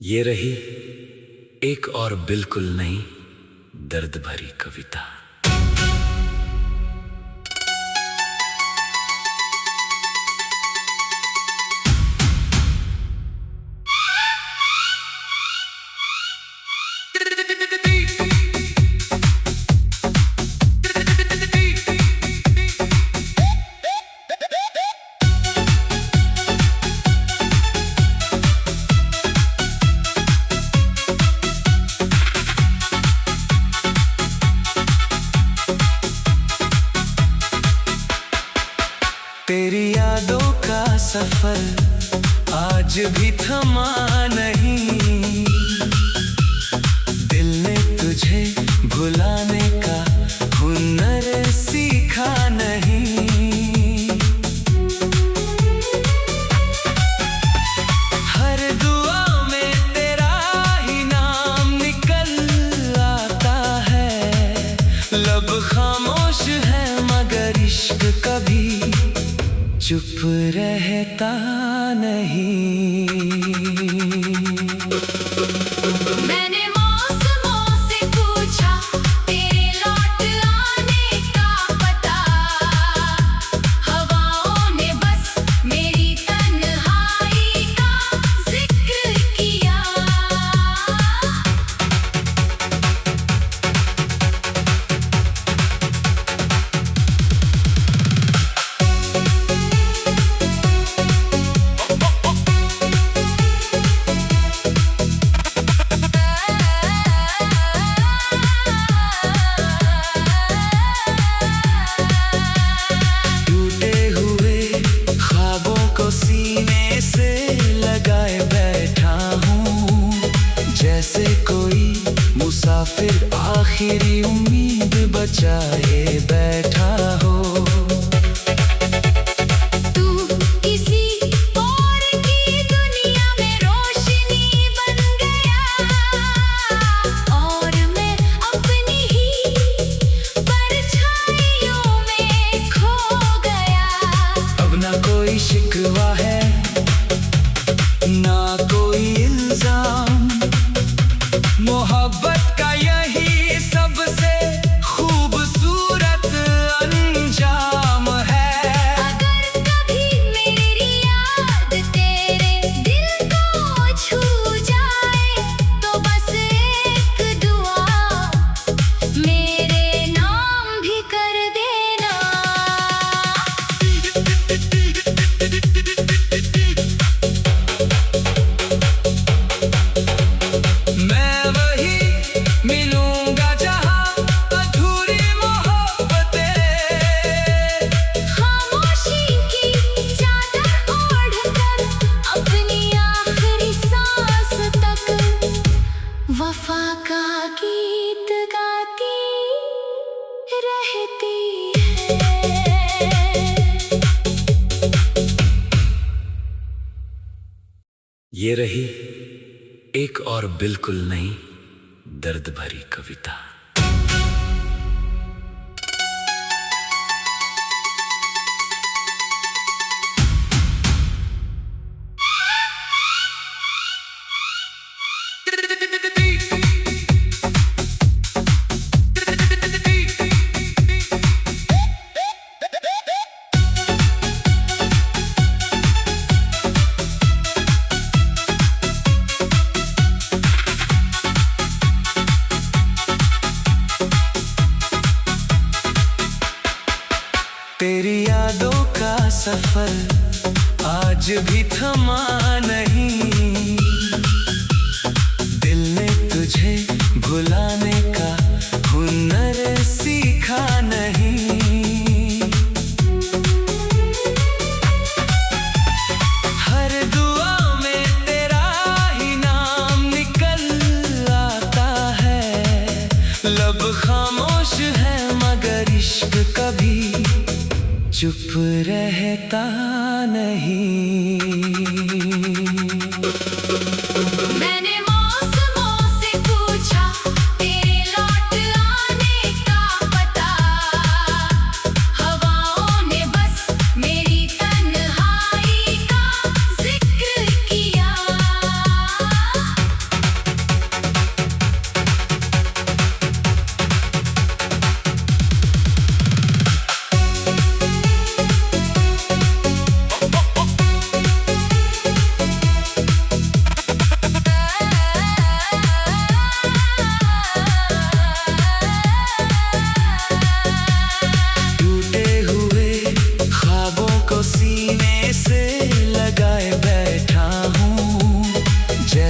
ये रही एक और बिल्कुल नई दर्द भरी कविता। तेरी यादों का सफर आज भी थमा नहीं, दिल ने तुझे भुलाने का हुनर सीखा नहीं। हर दुआ में तेरा ही नाम निकल आता है, लब खामोश है मगर इश्क कभी चुप रहता नहीं। मैंने मौसमों से पूछा तेरे लौट आने का पता, हवाओं ने बस मेरी तन्हाई का जिक्र किया। सीने से लगाए बैठा हूँ, जैसे कोई मुसाफिर आखिरी उम्मीद बचाए बैठा हो। कोई शिकवा है ना कोई इल्जाम, मोहब्बत का यही सबसे खूबसूरत अंजाम है। अगर कभी मेरी याद तेरे दिल को छू जाए तो बस एक दुआ मेरे नाम भी कर देना। मैं वही मिलूंगा जहां अधूरी मोहब्बतें, खामोशी की चादर ओढ़कर अपनी आखिरी सांस तक वफा का गीत गाती रहती है। ये रही एक और बिल्कुल नई दर्द भरी कविता। तेरी यादों का सफर आज भी थमा नहीं, दिल ने तुझे भुलाने का हुनर सीखा नहीं। हर दुआ में तेरा ही नाम निकल आता है, लब खामोश है मगर इश्क कभी चुप रहता नहीं। मैंने मौसमों से पूछा तेरे लौट आने का पता, हवाओं ने बस मेरी तन्हाई का जिक्र किया।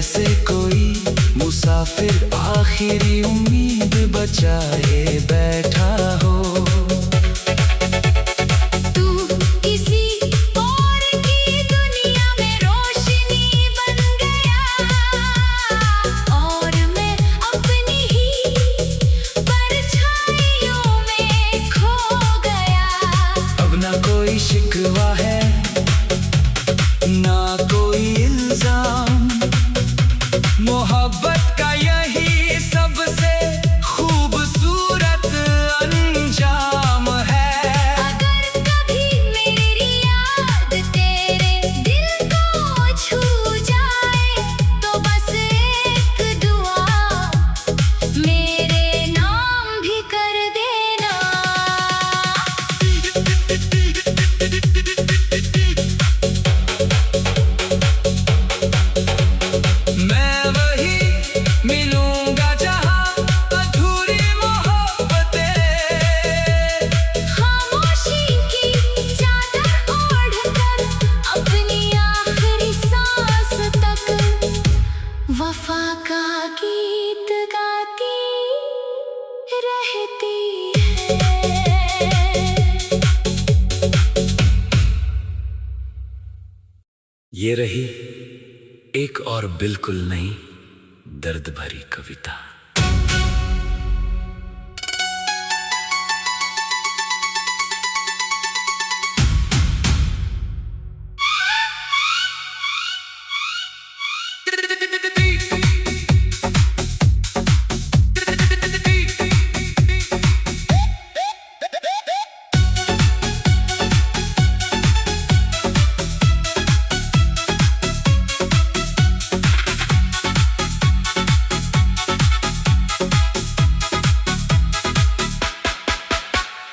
जैसे कोई मुसाफिर आखिरी उम्मीद बचाए बैठा हो। तू किसी और की दुनिया में रोशनी बन गया और मैं अपनी ही परछाइयों में खो गया। अब ना कोई शिकवा है ना कोई इल्जाम, मोहब्बत का यही सबसे खूबसूरत अंजाम है। अगर कभी मेरी याद तेरे दिल को छू जाए तो बस एक दुआ मेरे नाम भी कर देना। मैं वही मिलूंगा जहां अधूरी मोहब्बतें, खामोशी की चादर ओढ़कर अपनी आखिरी सांस तक वफा का गीत गाती रहती है। ये रही एक और बिल्कुल नई दर्द भरी कविता।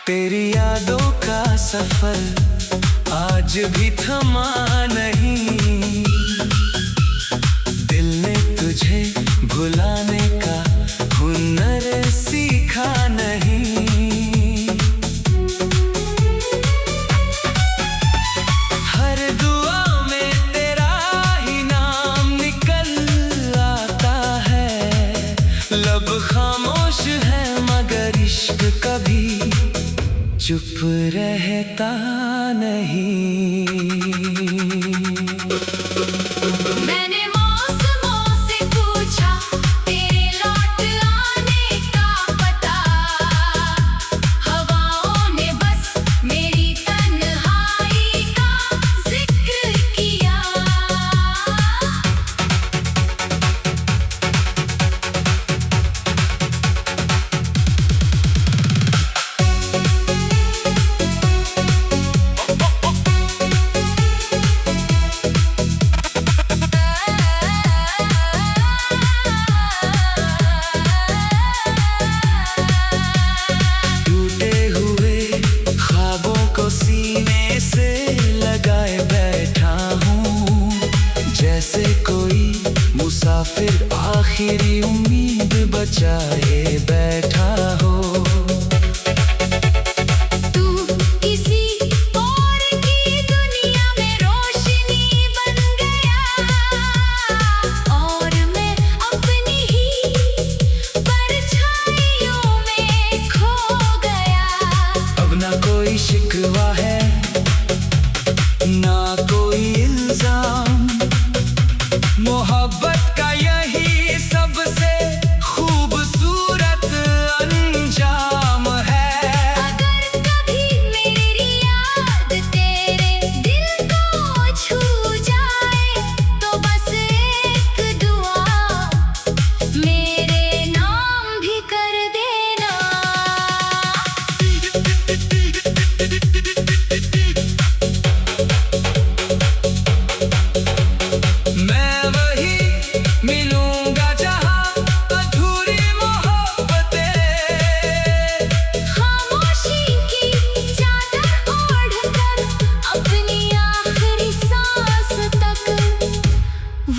तेरी यादों का सफर आज भी थमा नहीं, दिल ने तुझे भुलाने का हुनर सीखा नहीं। हर दुआ में तेरा ही नाम निकल आता है, लब खामोश है मगर इश्क कभी चुप रहता नहीं। मैंने मौसमों से पूछा तेरे लौट आने का पता, हवाओं ने बस मेरी तन्हाई का जिक्र किया। टूटे हुए ख्वाबों को सीने से लगाए बैठा हूँ, जैसे कोई मुसाफिर आखिरी उम्मीद बचाए बैठा हो। तू किसी और की दुनिया में रोशनी बन गया और मैं अपनी ही परछाइयों में खो गया। अब ना कोई शिकवा है ना कोई इल्जाम, मोहब्बत का यही सबसे खूबसूरत अंजाम है। अगर कभी मेरी याद तेरे दिल को छू जाए तो बस एक दुआ मेरे नाम भी कर देना। मैं वही मिलूंगा जहां अधूरी मोहब्बतें, खामोशी की चादर ओढ़कर अपनी आखिरी सांस तक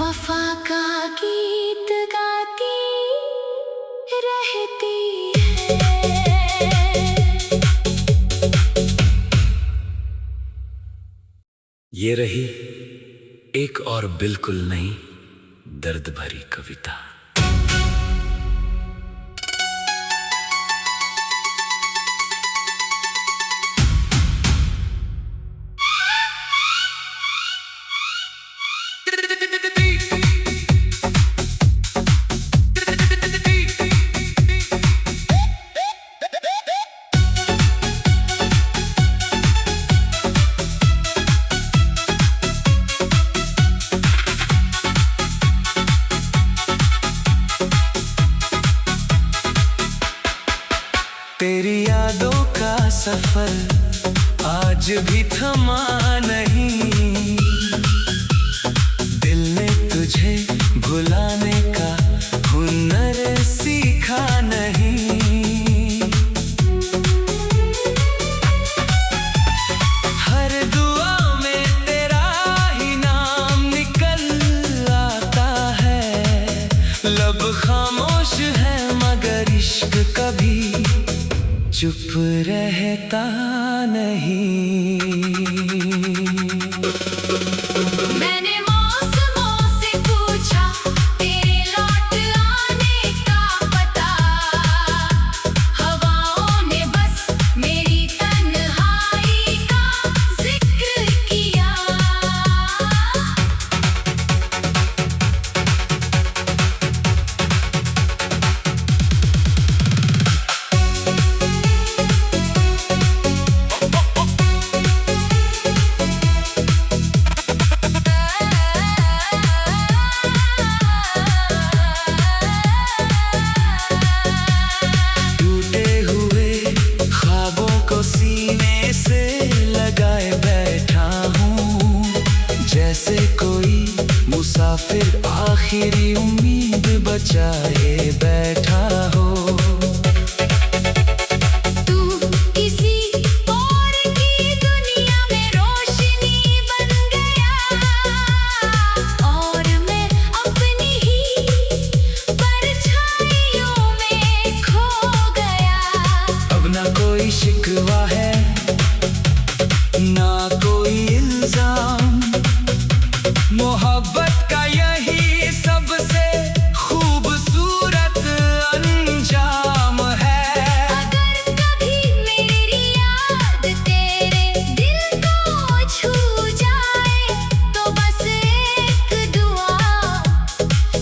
वफा का गीत गाती रहती है। ये रही एक और बिल्कुल नई दर्द भरी कविता। तेरी यादों का सफर आज भी थमा नहीं, दिल ने तुझे भुलाने का हुनर सीखा नहीं। हर दुआ में तेरा ही नाम निकल आता है, लब खामोश है मगर इश्क कभी चुप रहता नहीं। मैंने मौसमों से पूछा तेरे लौट आने का पता, हवाओं ने बस मेरी तन्हाई का जिक्र किया। सीने से लगाए बैठा हूँ, जैसे कोई मुसाफिर आखिरी उम्मीद बचाए बैठा हो। तू किसी और की दुनिया में रोशनी बन गया और मैं अपनी ही परछाइयों में खो गया। अब ना कोई शिकवा है ना कोई इल्जाम, मोहब्बत का यही सबसे खूबसूरत अंजाम है। अगर कभी मेरी याद तेरे दिल को छू जाए तो बस एक दुआ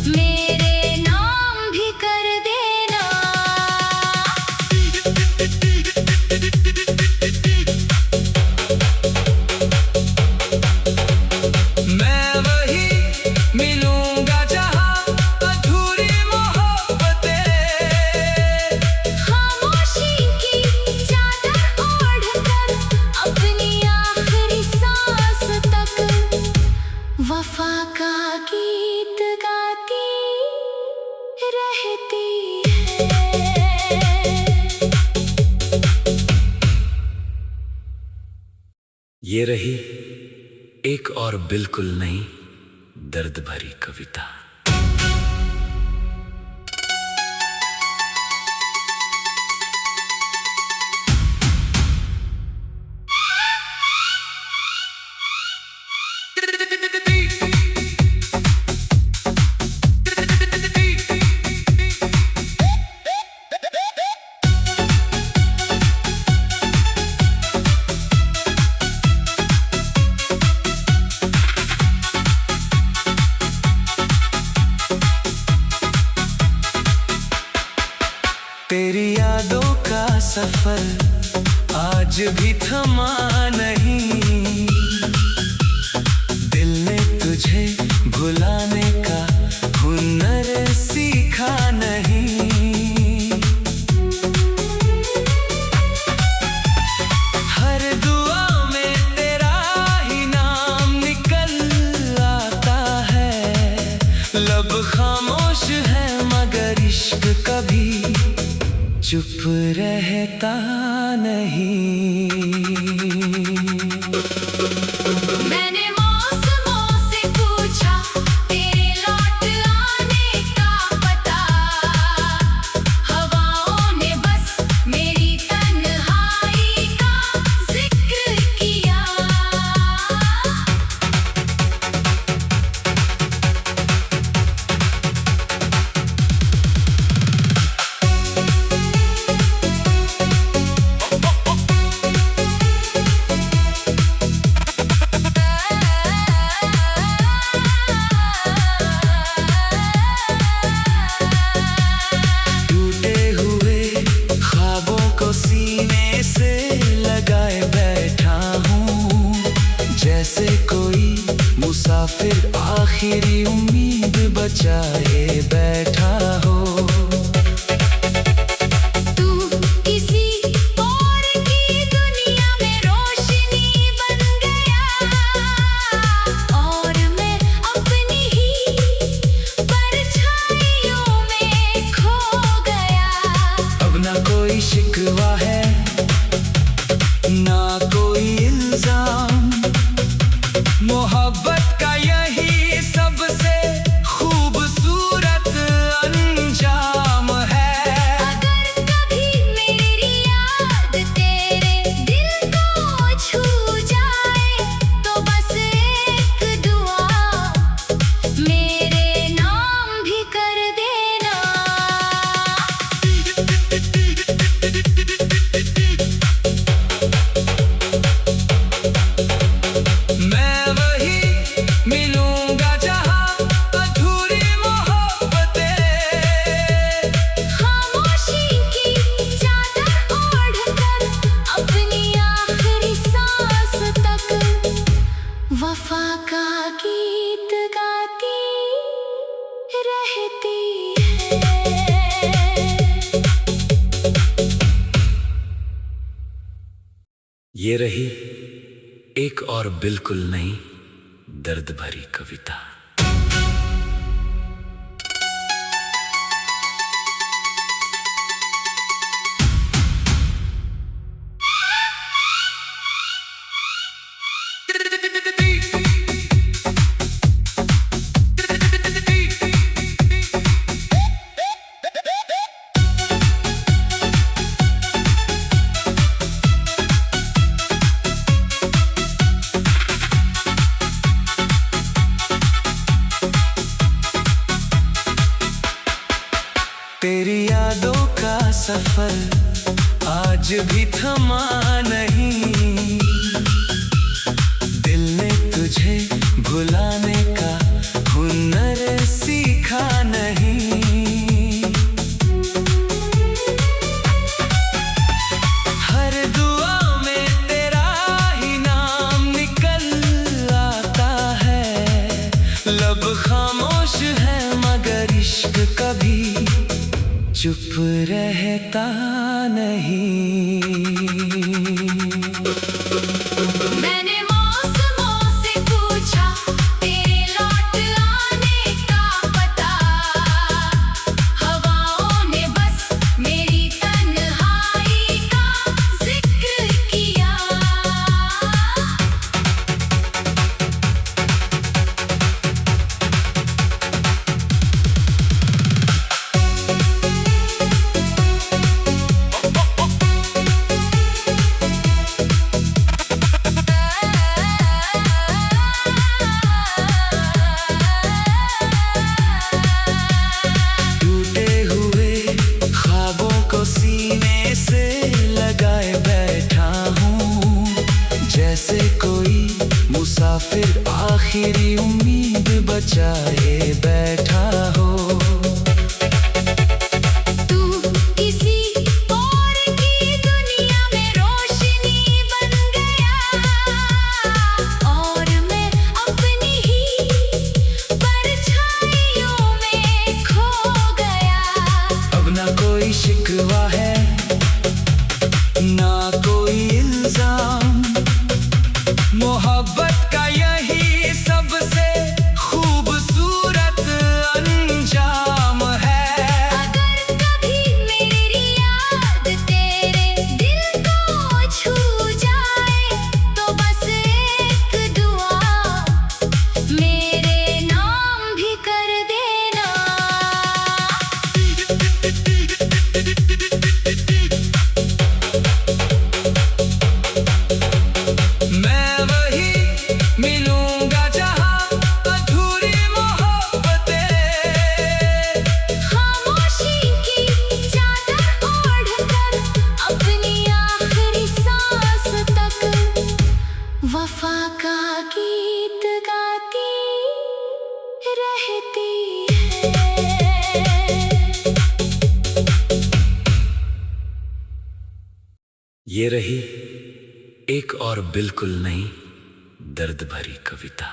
मेरे नाम भी कर देना। मैं वही मिलूंगा जहां अधूरी मोहब्बतें, खामोशी की चादर ओढ़कर अपनी आखिरी सांस तक वफा का गीत गाती रहती है। ये रही एक और बिल्कुल नई दर्द भरी कविता। तेरी यादों का सफर आज भी थमा नहीं, दिल ने तुझे भुलाने का हुनर सीखा नहीं। हर दुआ में तेरा ही नाम निकल आता है, लब खामोश है मगर इश्क कभी चुप रहता नहीं। मैंने मौसमों से पूछा तेरे लौट आने का पता, हवाओं ने बस मेरी तन्हाई का जिक्र किया। आखिरी उम्मीद बचाए बैठा हो। तू किसी और की दुनिया में रोशनी बन गया और मैं अपनी ही परछाइयों में खो गया। अब ना कोई शिकवा है ना कोई इल्जाम, मोहब्बत का यही सबसे खूबसूरत अंजाम है। अगर कभी मेरी याद तेरे दिल को छू जाए तो बस एक दुआ मेरे नाम भी कर देना। मैं वही मिलूंगा जहां अधूरी मोहब्बतें, खामोशी की चादर ओढ़कर अपनी आखिरी सांस तक वफा का गीत गाती रहती है। ये रही एक और बिल्कुल नई दर्द भरी कविता। तेरी यादों का सफर आज भी थमा नहीं, दिल ने तुझे भुलाने का हुनर सीखा नहीं। हर दुआ में तेरा ही नाम निकल आता है, लब खामोश है मगर इश्क कभी चुप रहता नहीं। मैंने मौसमों से पूछा तेरे लौट आने का पता, हवाओं ने बस मेरी तन्हाई का जिक्र किया। टूटे हुए ख्वाबों को सीने से लगाए बैठा हूँ, जैसे कोई मुसाफिर आखिरी उम्मीद बचाए बैठा हो। तू किसी और की दुनिया में रोशनी बन गया और मैं अपनी ही परछाइयों में खो गया। अब ना कोई शिकवा है ना कोई इल्जाम, मोहब्बत का यही सबसे खूबसूरत अंजाम है। अगर कभी मेरी याद तेरे दिल को छू जाए तो बस एक दुआ मेरे नाम भी कर देना। मैं वही मिलूंगा जहां अधूरी मोहब्बतें, खामोशी की चादर ओढ़कर अपनी आखिरी सांस तक वफा का गीत गाती रहती है। ये रही एक और बिल्कुल नई दर्द भरी कविता।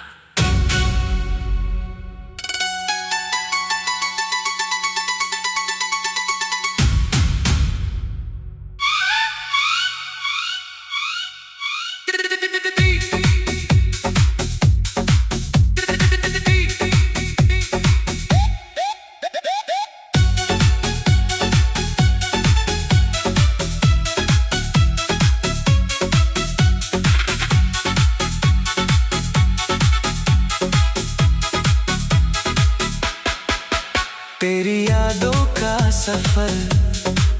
तेरी यादों का सफर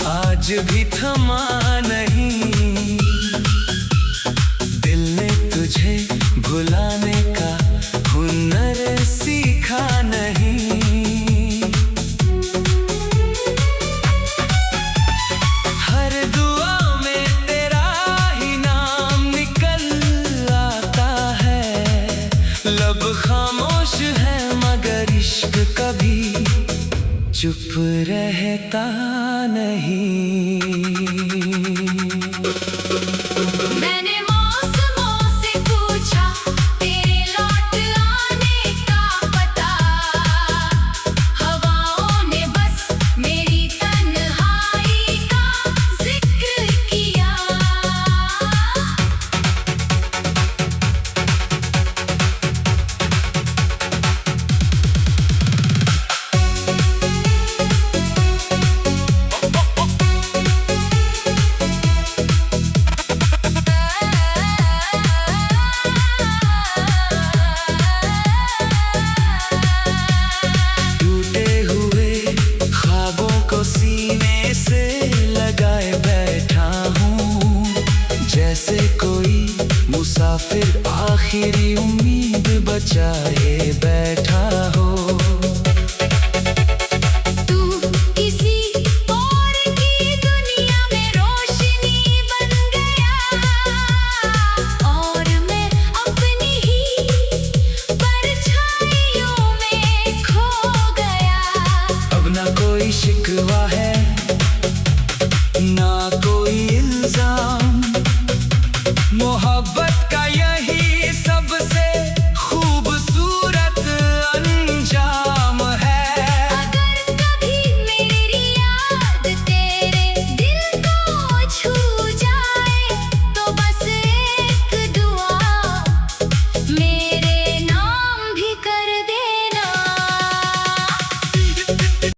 आज भी थमा नहीं, दिल ने तुझे भुलाने का हुनर सीखा नहीं। हर दुआ में तेरा ही नाम निकल आता है, लब खामोश है मगर इश्क कभी चुप रहता नहीं। मैंने मौसमों से पूछा तेरे लौट आने का पता, हवाओं ने बस मेरी तन्हाई का जिक्र किया। टूटे हुए ख्वाबों को सीने से लगाए बैठा हूँ, जैसे कोई मुसाफिर आखिरी उम्मीद बचाए बैठा हो। तू किसी और की दुनिया में रोशनी बन गया और मैं अपनी ही परछाइयों में खो गया। अब ना कोई शिकवा है ना कोई इल्जाम, मोहब्बत